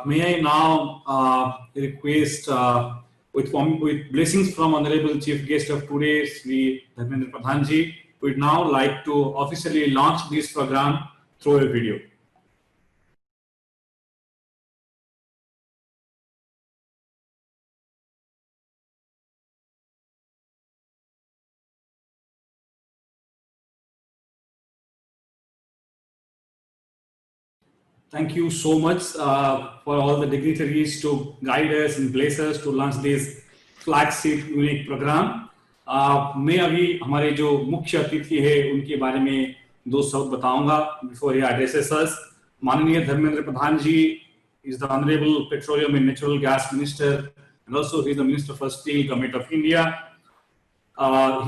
May I now request, with blessings from Honorable Chief Guest of today, Sri Dharmendra Pradhan Ji, would now like to officially launch this program through a video. Thank you so much for all the dignitaries to guide us and bless us to launch this flagship unique program. मैं अभी हमारे जो मुख्य अतिथि है उनके बारे में दो शब्द बताऊंगा before he addresses us. माननीय धर्मेंद्र प्रधान जी is the Honorable Petroleum and Natural Gas Minister, and also he is the Minister for Steel, Government of India.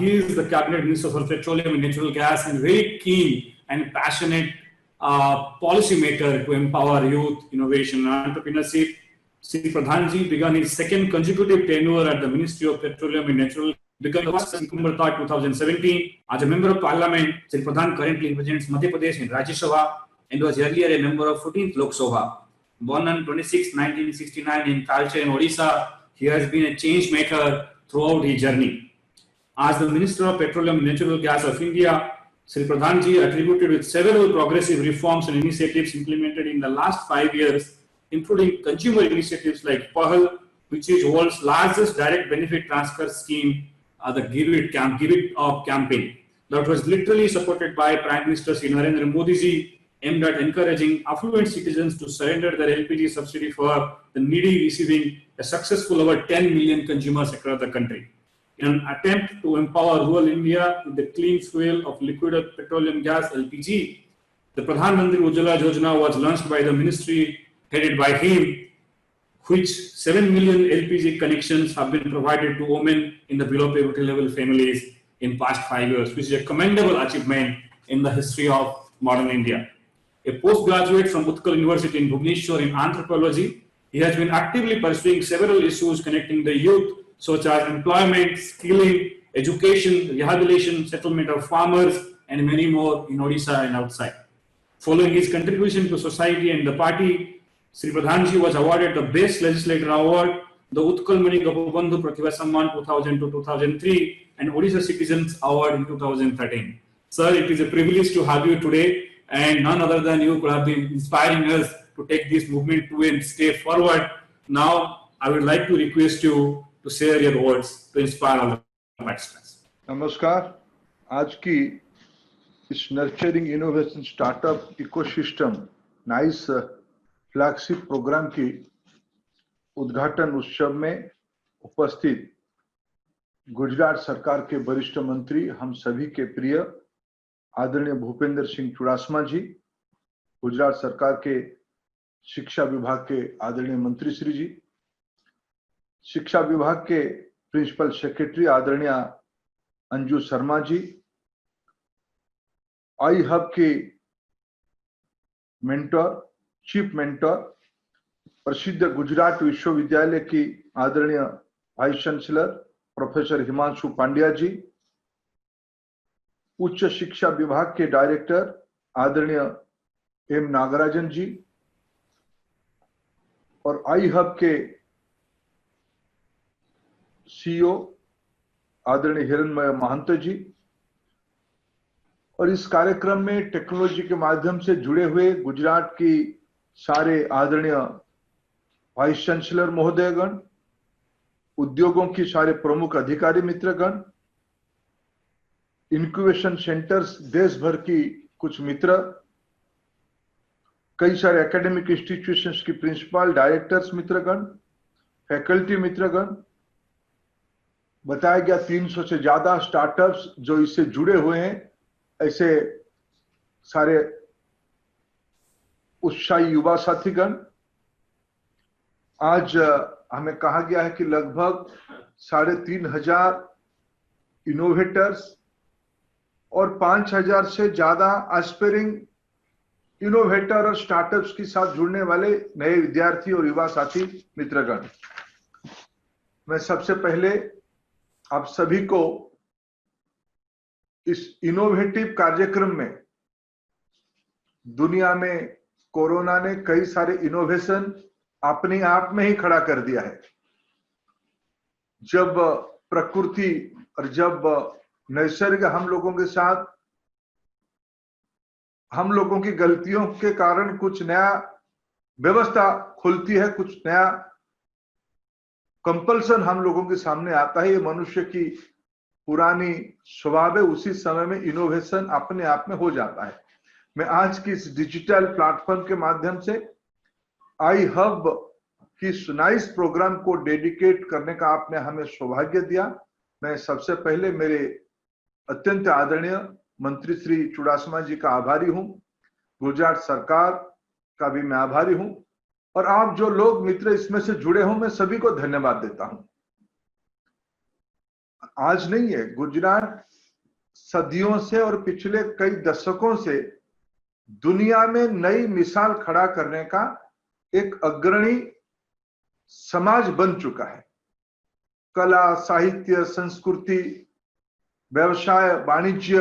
He is the Cabinet Minister for Petroleum and Natural Gas, and very keen and passionate policy maker to empower youth, innovation and entrepreneurship. Sri Pradhan Ji began his second consecutive tenure at the Ministry of Petroleum and Natural Gas, becoming the 1st September 2017. As a member of Parliament, Sri Pradhan currently represents Madhya Pradesh in Rajya Sabha and was earlier a member of 14th Lok Sabha. Born on 26, 1969 in Talcher in Odisha, he has been a change maker throughout his journey. As the Minister of Petroleum and Natural Gas of India, Sri Pradhan Ji attributed with several progressive reforms and initiatives implemented in the last 5 years, including consumer initiatives like PAHAL, which is world's largest direct benefit transfer scheme, the Give It Up campaign, that was literally supported by Prime Minister Sri Narendra Modi Ji, aimed at encouraging affluent citizens to surrender their LPG subsidy for the needy, receiving a successful over 10 million consumers across the country. In an attempt to empower rural India with the clean fuel of liquid petroleum gas (LPG), the Pradhan Mantri Ujjwala Yojana was launched by the ministry headed by him, which 7 million LPG connections have been provided to women in the below poverty level families in past 5 years, which is a commendable achievement in the history of modern India. A postgraduate from Utkal University in Bhubaneswar in anthropology, he has been actively pursuing several issues connecting the youth, such as employment, skilling, education, rehabilitation, settlement of farmers, and many more in Odisha and outside. Following his contribution to society and the party, Sri Pradhan Ji was awarded the Best Legislator Award, the Utkal Mani Gopabandhu Pratibha Samman 2002-2003, and Odisha Citizens Award in 2013. Sir, it is a privilege to have you today, and none other than you could have been inspiring us to take this movement to a step forward. Now, I would like to request you to share your words to inspire all the participants. नमस्कार, आज की इस nurturing innovation startup ecosystem nice flagship programme की उद्घाटन उत्सव में उपस्थित गुजरात सरकार के वरिष्ठ मंत्री, हम सभी के प्रिय आदरणीय भूपेंद्र सिंह चुड़ासमा जी, गुजरात सरकार के शिक्षा विभाग के आदरणीय मंत्री श्री जी, शिक्षा विभाग के प्रिंसिपल सेक्रेटरी आदरणीय अंजू शर्मा जी, आई हब के मेंटर, चीफ मेंटर, प्रसिद्ध गुजरात विश्वविद्यालय की आदरणीय vice chancellor professor Himanshu Pandya ji, उच्च शिक्षा विभाग के डायरेक्टर आदरणीय एम नागराजन जी, और आई हब के सीईओ आदरणीय हिरणमय महंत जी, और इस कार्यक्रम में टेक्नोलॉजी के माध्यम से जुड़े हुए गुजरात की सारे आदरणीय वाइस चांसलर महोदयगण, उद्योगों की सारे प्रमुख अधिकारी मित्रगण, इंक्यूबेशन सेंटर्स देश भर की कुछ मित्र, कई सारे एकेडमिक इंस्टीट्यूशंस की प्रिंसिपल डायरेक्टर्स मित्रगण, फैकल्टी मित्रगण, बताया गया 300 से ज्यादा स्टार्टअप्स जो इससे जुड़े हुए हैं, ऐसे सारे उत्साही युवा साथीगण। आज हमें कहा गया है कि लगभग 3500 इनोवेटर्स और 5000 से ज्यादा एस्पायरिंग इनोवेटर और स्टार्टअप्स के साथ जुड़ने वाले नए विद्यार्थी और युवा साथी मित्रगण, मैं सबसे पहले आप सभी को इस इनोवेटिव कार्यक्रम में, दुनिया में कोरोना ने कई सारे इनोवेशन अपने आप में ही खड़ा कर दिया है। जब प्रकृति और जब नैसर्गिक हम लोगों के साथ हम लोगों की गलतियों के कारण कुछ नया व्यवस्था खुलती है, कुछ नया कंपल्सन हम लोगों के सामने आता है, ये मनुष्य की पुरानी स्वभाव है। उसी समय में इनोवेशन अपने आप में हो जाता है। मैं आज की इस डिजिटल प्लेटफॉर्म के माध्यम से आई हब की नाइस प्रोग्राम को डेडिकेट करने का आपने हमें सौभाग्य दिया। मैं सबसे पहले मेरे अत्यंत आदरणीय मंत्री श्री चुडासमा जी का आभारी हूं। गुजरात सरकार का भी मैं आभारी हूं, और आप जो लोग मित्र इसमें से जुड़े हों, मैं सभी को धन्यवाद देता हूं। आज नहीं है, गुजरात सदियों से और पिछले कई दशकों से दुनिया में नई मिसाल खड़ा करने का एक अग्रणी समाज बन चुका है। कला, साहित्य, संस्कृति, व्यवसाय, वाणिज्य,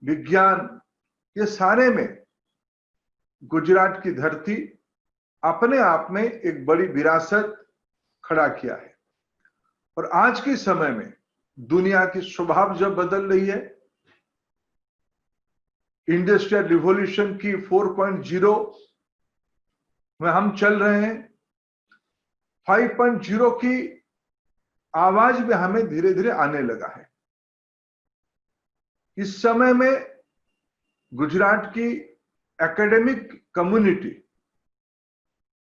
विज्ञान, ये सारे में गुजरात की धरती अपने आप में एक बड़ी विरासत खड़ा किया है। और आज के समय में दुनिया की स्वभाव जब बदल रही है, इंडस्ट्रियल रिवॉल्यूशन की 4.0 में हम चल रहे हैं। 5.0 की आवाज भी हमें धीरे धीरे आने लगा है। इस समय में गुजरात की एकेडमिक कम्युनिटी,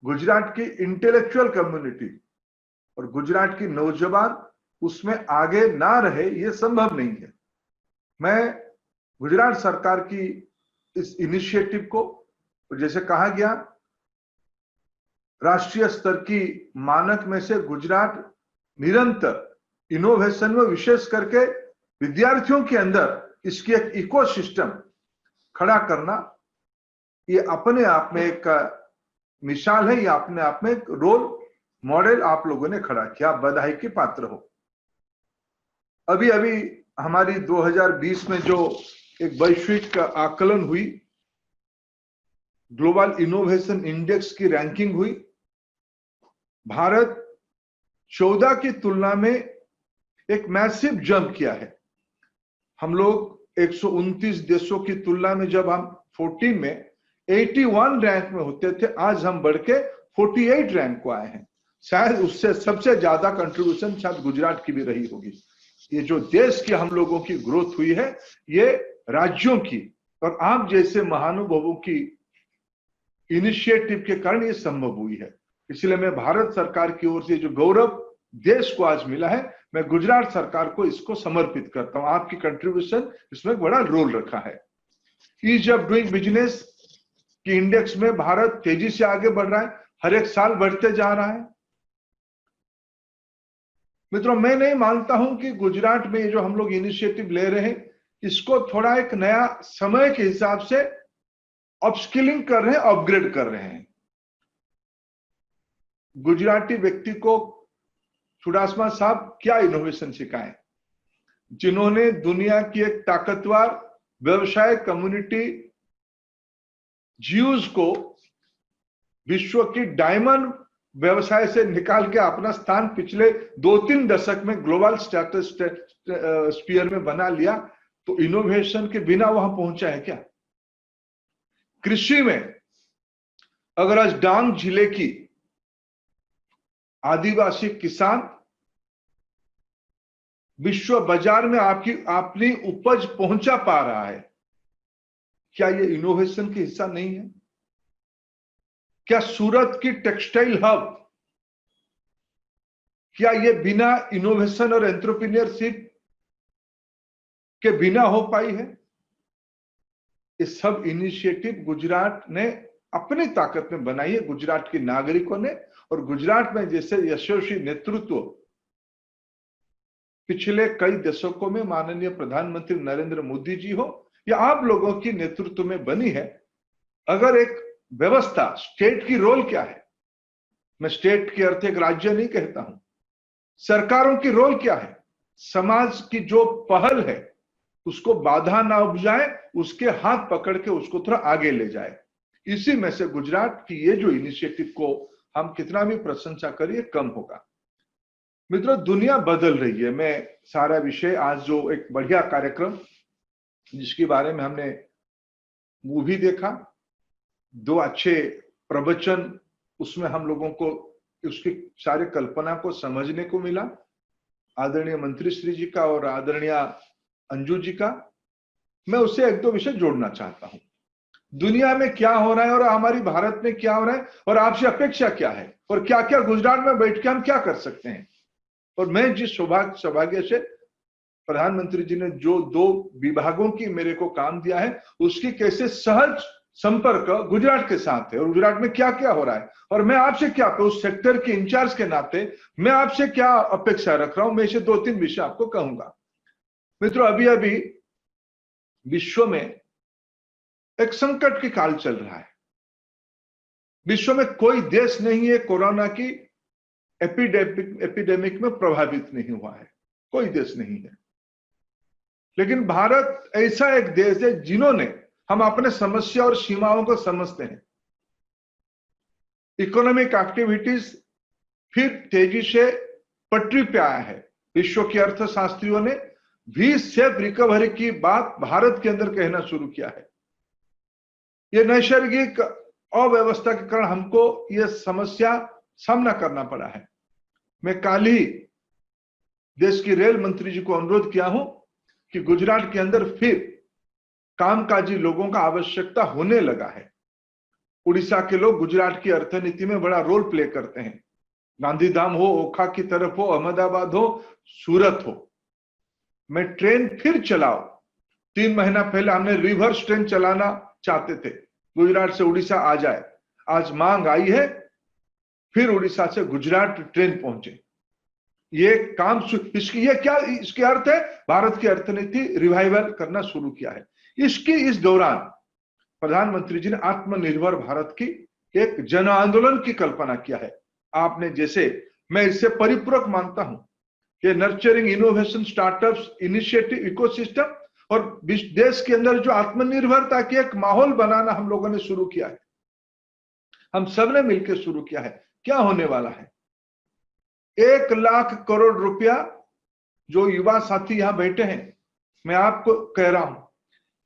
गुजरात की इंटेलेक्चुअल कम्युनिटी और गुजरात की नौजवान उसमें आगे ना रहे, यह संभव नहीं है। मैं गुजरात सरकार की इस इनिशिएटिव को, जैसे कहा गया, राष्ट्रीय स्तर की मानक में से गुजरात निरंतर इनोवेशन में, विशेष करके विद्यार्थियों के अंदर इसकी एक इकोसिस्टम खड़ा करना, ये अपने आप में एक मिसाल है, ये अपने आप में एक रोल मॉडल आप लोगों ने खड़ा किया। बधाई के पात्र हो। अभी अभी हमारी 2020 में जो एक वैश्विक आकलन हुई, ग्लोबल इनोवेशन इंडेक्स की रैंकिंग हुई, भारत 14 की तुलना में एक मैसिव जंप किया है। हम लोग 129 देशों की तुलना में जब हम 14 में 81 रैंक में होते थे, आज हम बढ़ के 48 रैंक को आए हैं। शायद उससे सबसे ज्यादा कंट्रीब्यूशन शायद गुजरात की भी रही होगी। ये जो देश की हम लोगों की ग्रोथ हुई है, ये राज्यों की और आप जैसे महानुभावों की इनिशिएटिव के कारण ये संभव हुई है। इसलिए मैं भारत सरकार की ओर से जो गौरव देश को आज मिला है, मैं गुजरात सरकार को इसको समर्पित करता हूं। आपकी कंट्रीब्यूशन इसमें बड़ा रोल रखा है। ईज ऑफ डूइंग बिजनेस की इंडेक्स में भारत तेजी से आगे बढ़ रहा है, हर एक साल बढ़ते जा रहा है। मित्रों, मैं नहीं मानता हूं कि गुजरात में ये जो हम लोग इनिशिएटिव ले रहे हैं, इसको थोड़ा एक नया समय के हिसाब से अपस्किलिंग कर रहे हैं, अपग्रेड कर रहे हैं। गुजराती व्यक्ति को चुडासमा साहब क्या इनोवेशन सिखाएं, जिन्होंने दुनिया की एक ताकतवर व्यवसाय कम्युनिटी जियोज को विश्व की डायमंड व्यवसाय से निकाल के अपना स्थान पिछले 2-3 दशक में ग्लोबल स्टेटस स्फीयर में बना लिया, तो इनोवेशन के बिना वहां पहुंचा है क्या? कृषि में अगर आज डांग जिले की आदिवासी किसान विश्व बाजार में अपनी उपज पहुंचा पा रहा है, क्या ये इनोवेशन का हिस्सा नहीं है? क्या सूरत की टेक्सटाइल हब, क्या ये बिना इनोवेशन और एंटरप्रेन्योरशिप के बिना हो पाई है? ये सब इनिशिएटिव गुजरात ने अपनी ताकत में बनाई है, गुजरात के नागरिकों ने। और गुजरात में जैसे यशस्वी नेतृत्व पिछले कई दशकों में माननीय प्रधानमंत्री नरेंद्र मोदी जी हो या आप लोगों की नेतृत्व में बनी है। अगर एक व्यवस्था, स्टेट की रोल क्या है, मैं स्टेट के अर्थ एक राज्य नहीं कहता हूं, सरकारों की रोल क्या है, समाज की जो पहल है उसको बाधा ना उपजाए, उसके हाथ पकड़ के उसको थोड़ा आगे ले जाए। इसी में से गुजरात की ये जो इनिशिएटिव को हम कितना भी प्रशंसा करिए कम होगा। मित्रों, दुनिया बदल रही है। मैं सारा विषय आज जो एक बढ़िया कार्यक्रम जिसके बारे में हमने मूवी देखा, 2 अच्छे प्रवचन, उसमें हम लोगों को उसकी सारी कल्पना को समझने को मिला, आदरणीय मंत्री श्री जी का और आदरणीय अंजू जी का। मैं उससे 1-2 विषय जोड़ना चाहता हूं। दुनिया में क्या हो रहा है और हमारी भारत में क्या हो रहा है और आपसे अपेक्षा क्या है और क्या क्या गुजरात में बैठ के हम क्या कर सकते हैं। और मैं जिस सौभाग्य से प्रधानमंत्री जी ने जो 2 विभागों की मेरे को काम दिया है, उसकी कैसे सहज संपर्क गुजरात के साथ है और गुजरात में क्या क्या हो रहा है और मैं आपसे क्या, उस सेक्टर के इंचार्ज के नाते मैं आपसे क्या अपेक्षा रख रहा हूं, मैं इसे 2-3 विषय आपको कहूंगा। मित्रों, अभी अभी विश्व में एक संकट की काल चल रहा है। विश्व में कोई देश नहीं है कोरोना की एपिडेमिक में प्रभावित नहीं हुआ है, कोई देश नहीं है। लेकिन भारत ऐसा एक देश है जिन्होंने, हम अपने समस्या और सीमाओं को समझते हैं। इकोनॉमिक एक्टिविटीज फिर तेजी से पटरी पे आया है। विश्व के अर्थशास्त्रियों ने भी सेफ रिकवरी की बात भारत के अंदर कहना शुरू किया है। ये नैसर्गिक अव्यवस्था के कारण हमको यह समस्या सामना करना पड़ा है। मैं कल ही देश की रेल मंत्री जी को अनुरोध किया हूं कि गुजरात के अंदर फिर कामकाजी लोगों का आवश्यकता होने लगा है। उड़ीसा के लोग गुजरात की अर्थनीति में बड़ा रोल प्ले करते हैं। गांधीधाम हो, ओखा की तरफ हो, अहमदाबाद हो, सूरत हो, मैं ट्रेन फिर चलाओ। 3 महीना पहले हमने रिवर्स ट्रेन चलाना चाहते थे, गुजरात से उड़ीसा आ जाए। आज मांग आई है, फिर उड़ीसा से गुजरात ट्रेन पहुंचे। ये काम इसकी, ये क्या इसके अर्थ है, भारत की अर्थनीति रिवाइवल करना शुरू किया है। इस दौरान प्रधानमंत्री जी ने आत्मनिर्भर भारत की एक जन आंदोलन की कल्पना किया है। आपने जैसे, मैं इससे परिपूरक मानता हूं कि nurturing innovation startups initiative ecosystem और देश के अंदर जो आत्मनिर्भरता की एक माहौल बनाना हम लोगों ने शुरू किया है, हम सब ने मिलकर शुरू किया है। क्या होने वाला है, 1 लाख करोड़ रुपया जो युवा साथी यहां बैठे हैं, मैं आपको कह रहा हूं,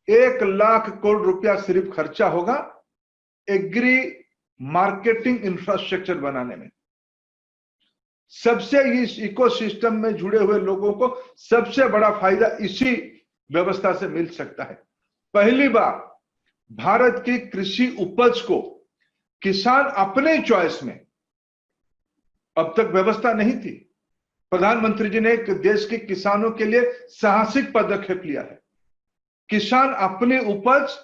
1 लाख करोड़ रुपया सिर्फ खर्चा होगा एग्री मार्केटिंग इंफ्रास्ट्रक्चर बनाने में। सबसे इस इकोसिस्टम में जुड़े हुए लोगों को सबसे बड़ा फायदा इसी व्यवस्था से मिल सकता है। पहली बार भारत की कृषि उपज को किसान अपने चॉइस में, अब तक व्यवस्था नहीं थी। प्रधानमंत्री जी ने एक देश के किसानों के लिए साहसिक पदक्षेप लिया है। किसान अपनी उपज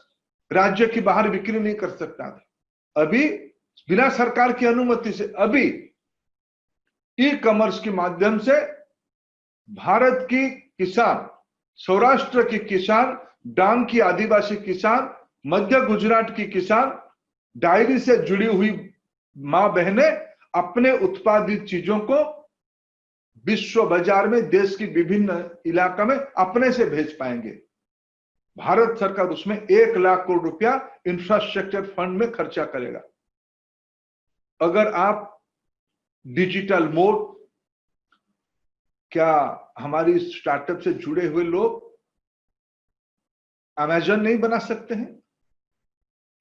राज्य की बाहर बिक्री नहीं कर सकता था। अभी बिना सरकार की अनुमति से, अभी ई कॉमर्स के माध्यम से भारत की किसान, सौराष्ट्र की किसान, डांग की आदिवासी किसान, मध्य गुजरात की किसान, डायरी से जुड़ी हुई मां बहनें अपने उत्पादित चीजों को विश्व बाजार में देश की विभिन्न इलाका में अपने से भेज पाएंगे। भारत सरकार उसमें 1 लाख करोड़ रुपया इंफ्रास्ट्रक्चर फंड में खर्चा करेगा। अगर आप डिजिटल मोड, क्या हमारी स्टार्टअप से जुड़े हुए लोग अमेजन नहीं बना सकते हैं,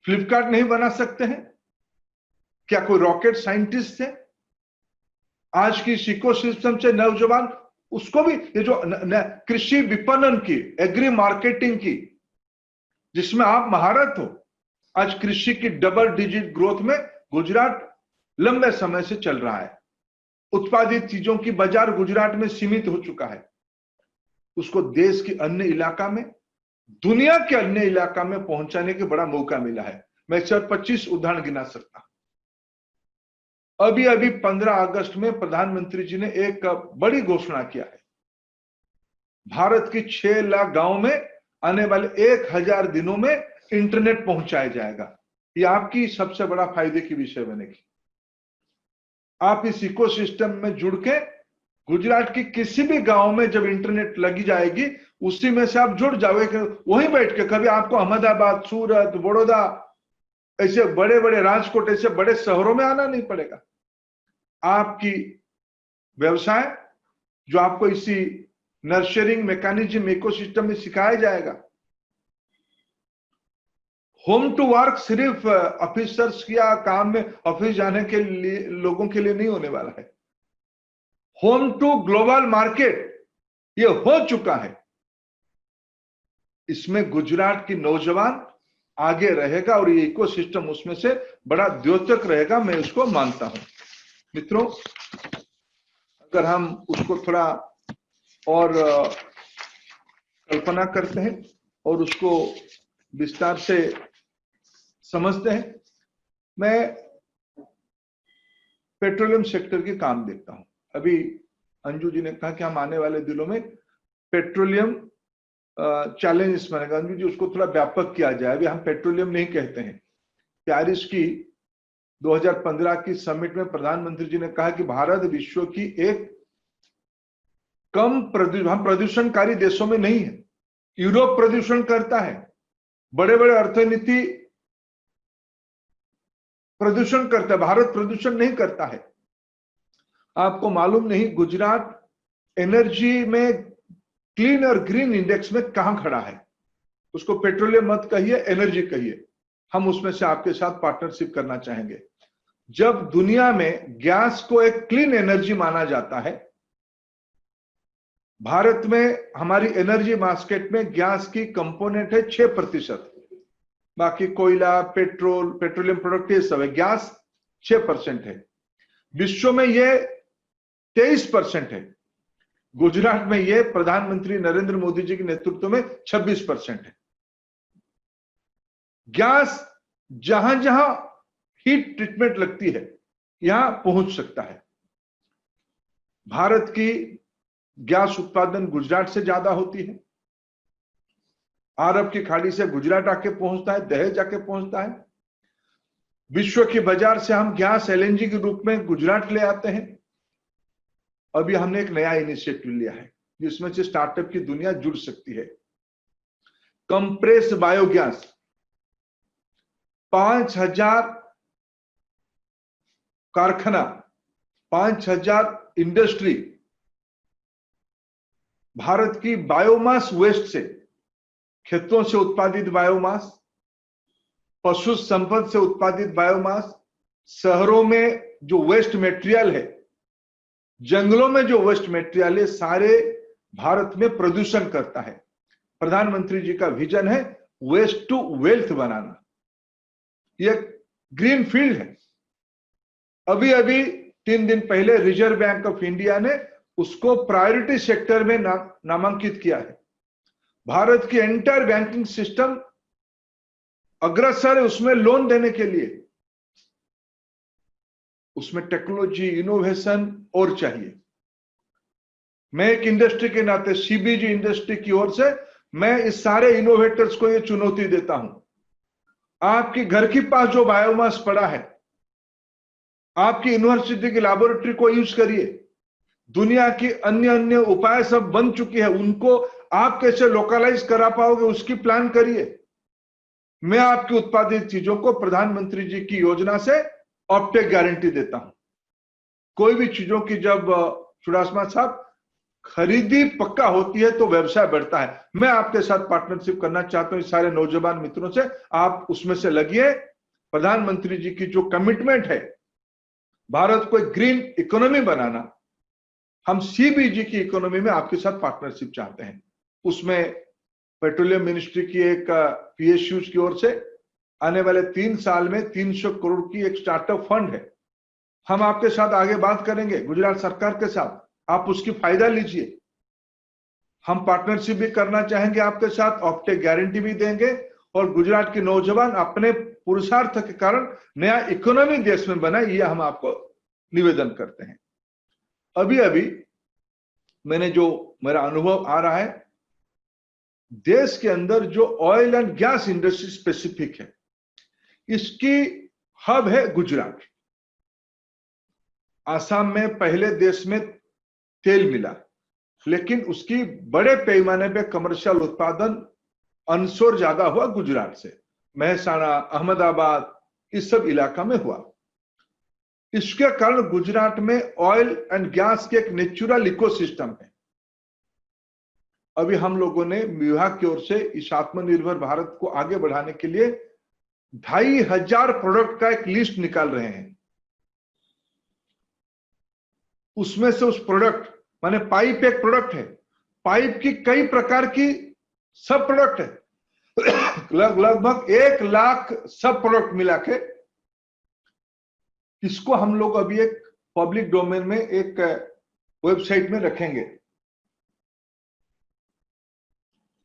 फ्लिपकार्ट नहीं बना सकते हैं? क्या कोई रॉकेट साइंटिस्ट है? आज की इकोसिस्टम से नौजवान, उसको भी ये जो कृषि विपणन की, एग्री मार्केटिंग की, जिसमें आप महारत हो, आज कृषि की डबल डिजिट ग्रोथ में गुजरात लंबे समय से चल रहा है। उत्पादित चीजों की बाजार गुजरात में सीमित हो चुका है। उसको देश के अन्य इलाका में, दुनिया के अन्य इलाका में पहुंचाने का बड़ा मौका मिला है। मैं 25 उदाहरण गिना सकता हूं। अभी अभी 15 अगस्त में प्रधानमंत्री जी ने एक बड़ी घोषणा किया है। भारत की 6 लाख गांव में आने वाले 1000 दिनों में इंटरनेट पहुंचाया जाएगा। ये आपकी सबसे बड़ा फायदे की विषय बनेगी। आप इस इकोसिस्टम में जुड़ के गुजरात की किसी भी गांव में जब इंटरनेट लगी जाएगी, उसी में से आप जुड़ जाओगे। वहीं बैठ के कभी आपको अहमदाबाद, सूरत, बड़ौदा, ऐसे बड़े बड़े, राजकोट, ऐसे बड़े शहरों में आना नहीं पड़ेगा। आपकी व्यवसाय जो आपको इसी नर्चरिंग मैकेनिज्म इकोसिस्टम में सिखाया जाएगा। होम टू वर्क सिर्फ ऑफिसर्स या काम में ऑफिस जाने के लिए लोगों के लिए नहीं होने वाला है। होम टू ग्लोबल मार्केट ये हो चुका है। इसमें गुजरात की नौजवान आगे रहेगा और ये इकोसिस्टम उसमें से बड़ा द्योतक रहेगा, मैं उसको मानता हूं। मित्रों, अगर हम उसको थोड़ा और कल्पना करते हैं और उसको विस्तार से समझते हैं, मैं पेट्रोलियम सेक्टर के काम देखता हूं। अभी अंजू जी ने कहा कि हम आने वाले दिनों में पेट्रोलियम चैलेंज बनेगा। अंजू जी, उसको थोड़ा व्यापक किया जाए। अभी हम पेट्रोलियम नहीं कहते हैं। पेरिस की 2015 की समिट में प्रधानमंत्री जी ने कहा कि भारत विश्व की एक हम प्रदूषणकारी देशों में नहीं है। यूरोप प्रदूषण करता है, बड़े बड़े अर्थनीति प्रदूषण करता है, भारत प्रदूषण नहीं करता है। आपको मालूम नहीं गुजरात एनर्जी में क्लीन और ग्रीन इंडेक्स में कहां खड़ा है। उसको पेट्रोलियम मत कहिए, एनर्जी कहिए, हम उसमें से आपके साथ पार्टनरशिप करना चाहेंगे। जब दुनिया में गैस को एक क्लीन एनर्जी माना जाता है, भारत में हमारी एनर्जी मार्केट में गैस की कंपोनेंट है 6%, बाकी कोयला, पेट्रोल, पेट्रोलियम प्रोडक्ट ये सब है। गैस 6% है। विश्व में ये 23% है। गुजरात में ये प्रधानमंत्री नरेंद्र मोदी जी के नेतृत्व में 26% है। गैस जहां जहां हीट ट्रीटमेंट लगती है यहां पहुंच सकता है। भारत की गैस उत्पादन गुजरात से ज्यादा होती है। अरब की खाड़ी से गुजरात आके पहुंचता है, दहेज आके पहुंचता है। विश्व के बाजार से हम गैस एलएनजी के रूप में गुजरात ले आते हैं। अभी हमने एक नया इनिशिएटिव लिया है जिसमें से स्टार्टअप की दुनिया जुड़ सकती है। कंप्रेस बायोगैस 5000 कारखाना, 5000 इंडस्ट्री भारत की बायोमास वेस्ट से, खेतों से उत्पादित बायोमास, पशु संपद से उत्पादित बायोमास, शहरों में जो वेस्ट मटेरियल है, जंगलों में जो वेस्ट मटेरियल है, सारे भारत में प्रदूषण करता है। प्रधानमंत्री जी का विजन है वेस्ट टू वेल्थ बनाना। यह ग्रीन फील्ड है। अभी अभी 3 दिन पहले रिजर्व बैंक ऑफ इंडिया ने उसको प्रायोरिटी सेक्टर में नामांकित किया है। भारत की एंटायर बैंकिंग सिस्टम अग्रसर है उसमें लोन देने के लिए। उसमें टेक्नोलॉजी, इनोवेशन और चाहिए। मैं एक इंडस्ट्री के नाते, सीबीजी इंडस्ट्री की ओर से मैं इस सारे इनोवेटर्स को ये चुनौती देता हूं। आपके घर के पास जो बायोमास पड़ा है, आपकी यूनिवर्सिटी की लैबोरेटरी को यूज करिए। दुनिया की अन्य अन्य उपाय सब बन चुकी है, उनको आप कैसे लोकलाइज करा पाओगे उसकी प्लान करिए। मैं आपकी उत्पादित चीजों को प्रधानमंत्री जी की योजना से ऑप्टेक गारंटी देता हूं। कोई भी चीजों की जब चुड़ासमा साहब खरीदी पक्का होती है तो व्यवसाय बढ़ता है। मैं आपके साथ पार्टनरशिप करना चाहता हूं इस सारे नौजवान मित्रों से, आप उसमें से लगिए। प्रधानमंत्री जी की जो कमिटमेंट है भारत को एक ग्रीन इकोनॉमी बनाना, हम सीबीजी की इकोनॉमी में आपके साथ पार्टनरशिप चाहते हैं। उसमें पेट्रोलियम मिनिस्ट्री की एक पीएसयूज की ओर से आने वाले 3 साल में 300 करोड़ की एक स्टार्टअप फंड है। हम आपके साथ आगे बात करेंगे गुजरात सरकार के साथ, आप उसकी फायदा लीजिए। हम पार्टनरशिप भी करना चाहेंगे आपके साथ, ऑप्टेक गारंटी भी देंगे और गुजरात के नौजवान अपने पुरुषार्थ के कारण नया इकोनॉमी देश में बनाए, ये हम आपको निवेदन करते हैं। अभी अभी मैंने जो मेरा अनुभव आ रहा है, देश के अंदर जो oil and gas industry specific है, इसकी हब है गुजरात। आसाम में पहले देश में तेल मिला, लेकिन उसकी बड़े पैमाने पे कमर्शियल उत्पादन अनसोर ज्यादा हुआ गुजरात से। महसाणा, अहमदाबाद, इस सब इलाका में हुआ। इसके कारण गुजरात में ऑयल एंड गैस के एक नेचुरल इकोसिस्टम है। अभी हम लोगों ने विभाग की ओर से इस आत्मनिर्भर भारत को आगे बढ़ाने के लिए 2500 प्रोडक्ट का एक लिस्ट निकाल रहे हैं। उसमें से उस प्रोडक्ट माने पाइप एक प्रोडक्ट है, पाइप की कई प्रकार की सब प्रोडक्ट है, लगभग 1 लाख सब प्रोडक्ट मिला के इसको हम लोग अभी एक पब्लिक डोमेन में एक वेबसाइट में रखेंगे।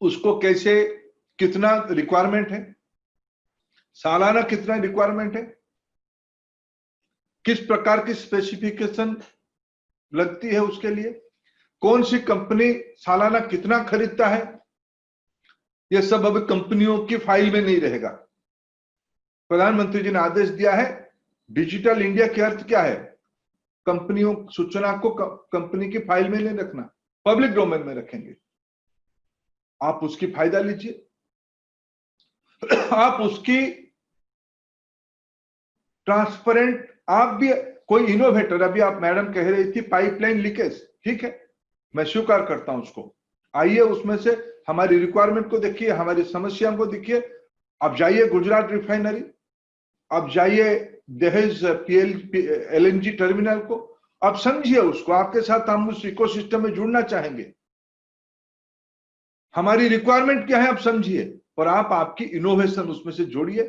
उसको कैसे, कितना रिक्वायरमेंट है, सालाना कितना रिक्वायरमेंट है, किस प्रकार की स्पेसिफिकेशन लगती है उसके लिए, कौन सी कंपनी सालाना कितना खरीदता है, यह सब अभी कंपनियों की फाइल में नहीं रहेगा। प्रधानमंत्री जी ने आदेश दिया है, डिजिटल इंडिया के अर्थ क्या है, कंपनियों सूचना को कंपनी की फाइल में नहीं रखना, पब्लिक डोमेन में रखेंगे। आप उसकी फायदा लीजिए, आप उसकी ट्रांसपेरेंट, आप भी कोई इनोवेटर, अभी आप मैडम कह रही थी पाइपलाइन लीकेज, ठीक है, मैं स्वीकार करता हूं उसको। आइए उसमें से हमारी रिक्वायरमेंट को देखिए, हमारी समस्या को देखिए। आप जाइए गुजरात रिफाइनरी, आप जाइए दहेज LNG टर्मिनल को, आप समझिए उसको, आपके साथ हम उस इकोसिस्टम में जुड़ना चाहेंगे। हमारी रिक्वायरमेंट क्या है आप समझिए, और आप आपकी इनोवेशन उसमें से जोड़िए।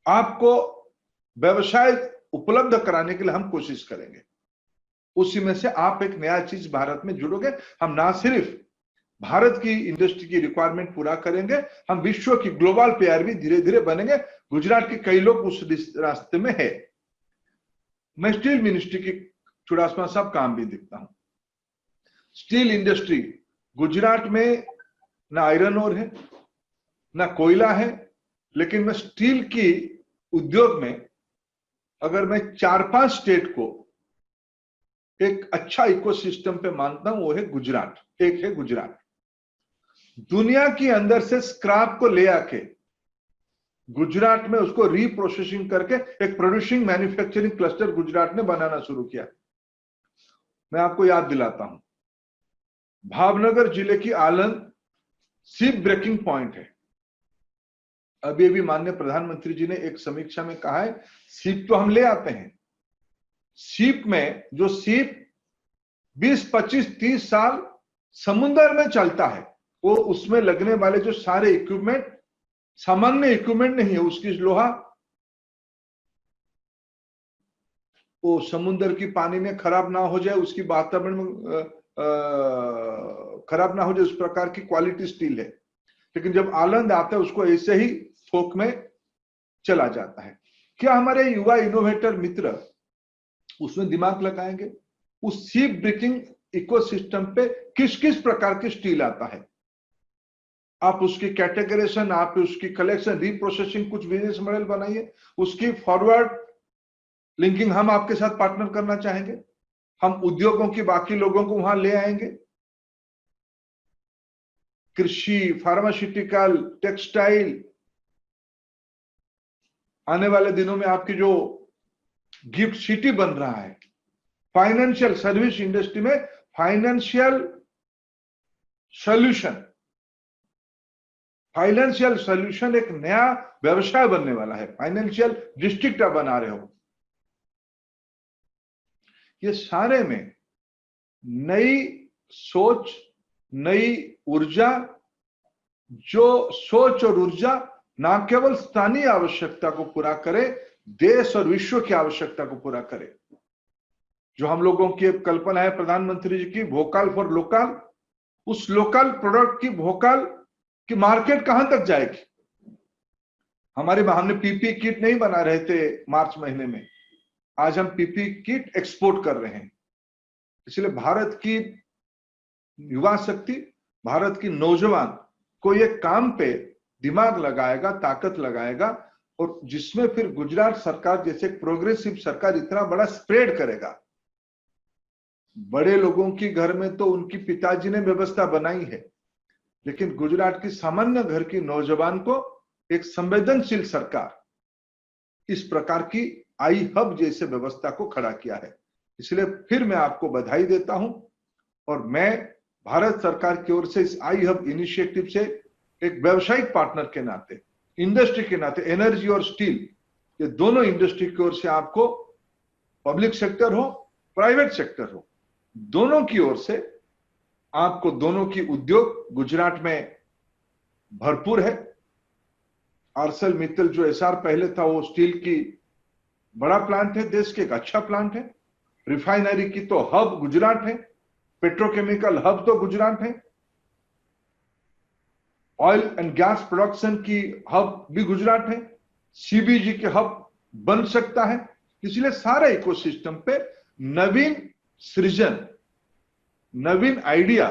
आपको व्यवसाय उपलब्ध कराने के लिए हम कोशिश करेंगे, उसी में से आप एक नया चीज भारत में जुड़ोगे। हम ना सिर्फ भारत की इंडस्ट्री की रिक्वायरमेंट पूरा करेंगे, हम विश्व की ग्लोबल प्लेयर भी धीरे धीरे बनेंगे। गुजरात के कई लोग उस रास्ते में है। मैं स्टील मिनिस्ट्री की चुड़ासमा साहब काम भी देखता हूं। स्टील इंडस्ट्री गुजरात में ना आयरन ओर है ना कोयला है, लेकिन मैं स्टील की उद्योग में अगर मैं 4-5 स्टेट को एक अच्छा इकोसिस्टम पे मानता हूं, वो है गुजरात। एक है गुजरात, दुनिया के अंदर से स्क्रैप को ले आके गुजरात में उसको रीप्रोसेसिंग करके एक प्रोड्यूसिंग मैन्युफैक्चरिंग क्लस्टर गुजरात ने बनाना शुरू किया। मैं आपको याद दिलाता हूं, भावनगर जिले की आलंद सीप ब्रेकिंग पॉइंट है। अभी अभी माननीय प्रधानमंत्री जी ने एक समीक्षा में कहा है, सीप तो हम ले आते हैं, सीप में जो सीप 20, 25, 30 साल समुद्र में चलता है, वो उसमें लगने वाले जो सारे इक्विपमेंट सामान्य इक्विपमेंट नहीं है, उसकी लोहा वो समुद्र की पानी में खराब ना हो जाए, उसकी वातावरण में खराब ना हो जाए, उस प्रकार की क्वालिटी स्टील है। लेकिन जब आनंद आता है उसको ऐसे ही थोक में चला जाता है। क्या हमारे युवा इनोवेटर मित्र उसमें दिमाग लगाएंगे, उस सीप ब्रेकिंग इकोसिस्टम पे किस किस प्रकार की स्टील आता है, आप उसकी कैटेगराइजेशन, आप उसकी कलेक्शन, रीप्रोसेसिंग, कुछ बिजनेस मॉडल बनाइए, उसकी फॉरवर्ड लिंकिंग हम आपके साथ पार्टनर करना चाहेंगे। हम उद्योगों की बाकी लोगों को वहां ले आएंगे, कृषि, फार्मास्यूटिकल, टेक्सटाइल। आने वाले दिनों में आपकी जो गिफ्ट सिटी बन रहा है, फाइनेंशियल सर्विस इंडस्ट्री में फाइनेंशियल सॉल्यूशन एक नया व्यवसाय बनने वाला है। फाइनेंशियल डिस्ट्रिक्ट आप बना रहे हो, ये सारे में नई सोच, नई ऊर्जा, जो सोच और ऊर्जा ना केवल स्थानीय आवश्यकता को पूरा करे, देश और विश्व की आवश्यकता को पूरा करे। जो हम लोगों की कल्पना है प्रधानमंत्री जी की, वोकल फॉर लोकल, उस लोकल प्रोडक्ट की वोकल की मार्केट कहां तक जाएगी। हमने पीपी किट नहीं बना रहे थे मार्च महीने में, आज हम पीपी किट एक्सपोर्ट कर रहे हैं। इसलिए भारत की युवा शक्ति, भारत की नौजवान को ये काम पे दिमाग लगाएगा, ताकत लगाएगा, और जिसमें फिर गुजरात सरकार जैसे प्रोग्रेसिव सरकार इतना बड़ा स्प्रेड करेगा। बड़े लोगों की घर में तो उनकी पिताजी ने व्यवस्था बनाई है, लेकिन गुजरात की सामान्य घर की नौजवान को एक संवेदनशील सरकार, इस प्रकार की आई हब जैसे व्यवस्था को खड़ा किया है। इसलिए फिर मैं आपको बधाई देता हूं और मैं भारत सरकार की ओर से इस आई हब इनिशिएटिव से एक व्यावसायिक पार्टनर के नाते, इंडस्ट्री के नाते, एनर्जी और स्टील ये दोनों इंडस्ट्री की ओर से आपको, पब्लिक सेक्टर हो प्राइवेट सेक्टर हो, दोनों की ओर से आपको दोनों की उद्योग गुजरात में भरपूर है। आरसेल मित्तल जो एसआर पहले था वो स्टील की बड़ा प्लांट है, देश के एक अच्छा प्लांट है। रिफाइनरी की तो हब गुजरात है, पेट्रोकेमिकल हब तो गुजरात है, ऑयल एंड गैस प्रोडक्शन की हब भी गुजरात है, सीबीजी के हब बन सकता है। इसलिए सारे इकोसिस्टम पे नवीन सृजन, नवीन आइडिया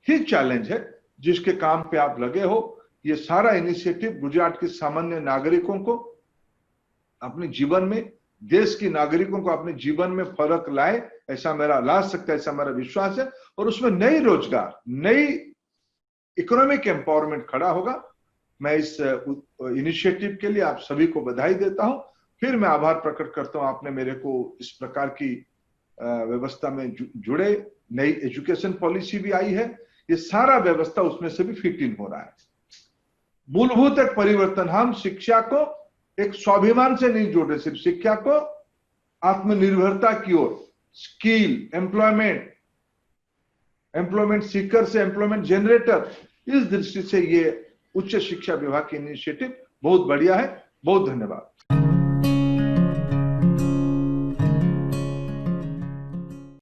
ही चैलेंज है जिसके काम पे आप लगे हो। ये सारा इनिशिएटिव गुजरात के सामान्य नागरिकों को अपने जीवन में, देश के नागरिकों को अपने जीवन में फर्क लाए, ऐसा मेरा ला सकता है, ऐसा मेरा विश्वास है। और उसमें नई रोजगार, नई इकोनॉमिक एम्पावरमेंट खड़ा होगा। मैं इस इनिशिएटिव के लिए आप सभी को बधाई देता हूं। फिर मैं आभार प्रकट करता हूं आपने मेरे को इस प्रकार की व्यवस्था में जुड़े। नई एजुकेशन पॉलिसी भी आई है, ये सारा व्यवस्था उसमें से भी फिट इन हो रहा है। मूलभूत एक परिवर्तन, हम शिक्षा को एक स्वाभिमान से नहीं जोड़ रहे, सिर्फ शिक्षा को आत्मनिर्भरता की ओर, स्किल, एम्प्लॉयमेंट सीकर से एम्प्लॉयमेंट जनरेटर, इस दृष्टि से ये उच्च शिक्षा विभाग की इनिशिएटिव बहुत बढ़िया है। बहुत धन्यवाद।